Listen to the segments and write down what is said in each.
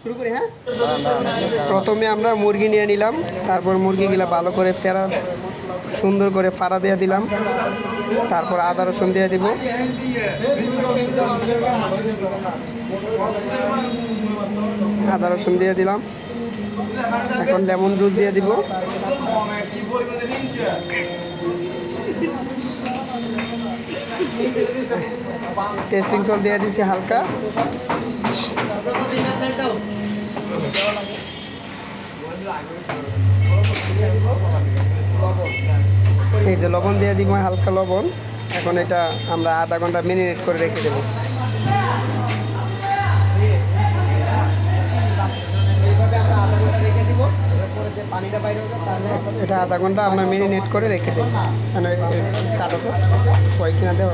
শুরু করি। হ্যাঁ, প্রথমে আমরা মুরগি নিয়ে নিলাম, তারপর মুরগিগুলা ভালো করে সুন্দর করে ফাড়া দিয়ে দিলাম, তারপর আদা রসুন দিয়ে দিব, আদা রসুন দিয়ে দিলাম। এখন লেমন জুস দিয়ে দিব, টেস্টিং সল্ট দিয়ে দিছি হালকা, এই যে লবণ দিয়ে দিব, হালকা লবণ। এখন এটা আমরা আধা ঘন্টা ম্যারিনেট করে রেখে দেবো। এটা আধা ঘন্টা আমরা ম্যারিনেট করে রেখে দেবো। মানে কাটো তো কয়েকদিন দেওয়া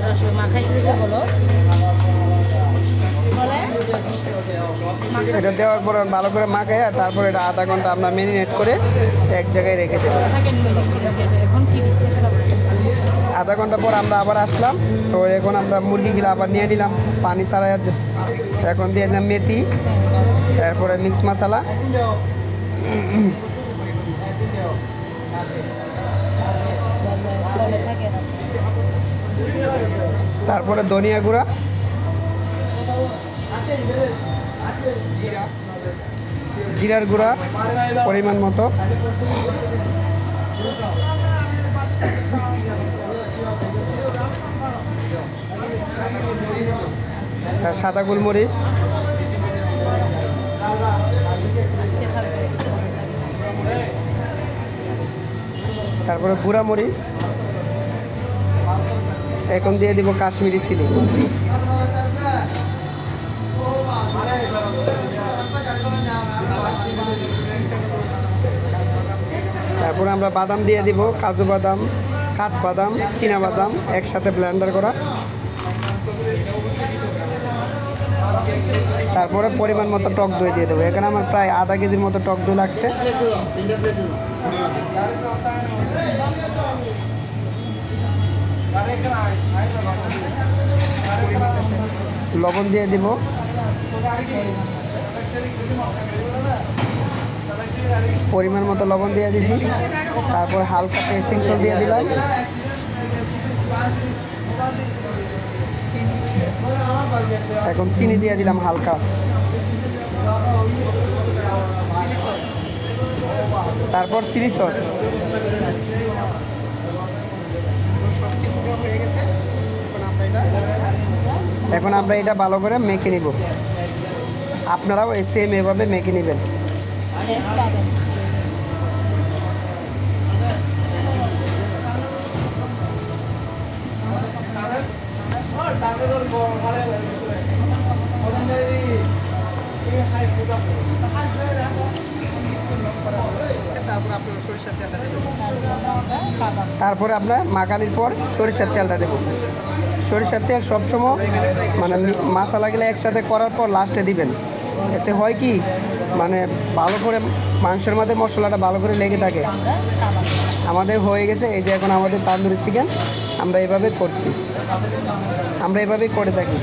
এটা দেওয়ার পর ভালো করে মাখাইয়া তারপর এটা আধা ঘন্টা আমরা ম্যারিনেট করে এক জায়গায় রেখে দেবো। আধা ঘন্টা পর আমরা আবার আসলাম, তো এখন আমরা মুরগিগুলো আবার নিয়ে নিলাম পানি ছাড়াই। এখন দিয়ে দিলাম মেথি, তারপরে মিক্স মশলা, তারপরে ধনিয়া গুঁড়া, জিরার গুঁড়া পরিমাণ মতো, সাদা গোলমরিচ, তারপরে গুঁড়া মরিচ, এখন দিয়ে দিব কাশ্মীরি চিলি, তারপরে আমরা বাদাম দিয়ে দিব, কাজু বাদাম, কাঠবাদাম, চীনা বাদাম একসাথে ব্লেন্ডার করা। তারপরে পরিমাণ মতো টক দই দিয়ে দেবো। এখানে আমার প্রায় আধা কেজির মতো টক দই লাগছে। লবণ দিয়ে দিব, পরিমাণ মতো লবণ দিয়ে দিছি। তারপর হালকা টেস্টিং সল্ট দিয়ে দিলাম, এখন চিনি দিয়ে দিলাম হালকা, তারপর চিলি সস। এখন আমরা এটা ভালো করে মেখে নিব। আপনারাও সেম এভাবে মেখে নেবেন। তারপরে আমরা মাখানির পর সরিষার তেলটা দেব। সরিষার তেল সবসময় মানে মশলাগুলো একসাথে করার পর লাস্টে দিবেন। এতে হয় কি, মানে ভালো করে মাংসের মধ্যে মশলাটা ভালো করে লেগে থাকে। আমাদের হয়ে গেছে। এই যে এখন আমাদের তান্দুরি চিকেন আমরা এভাবে করছি, আমরা এভাবেই করে থাকি।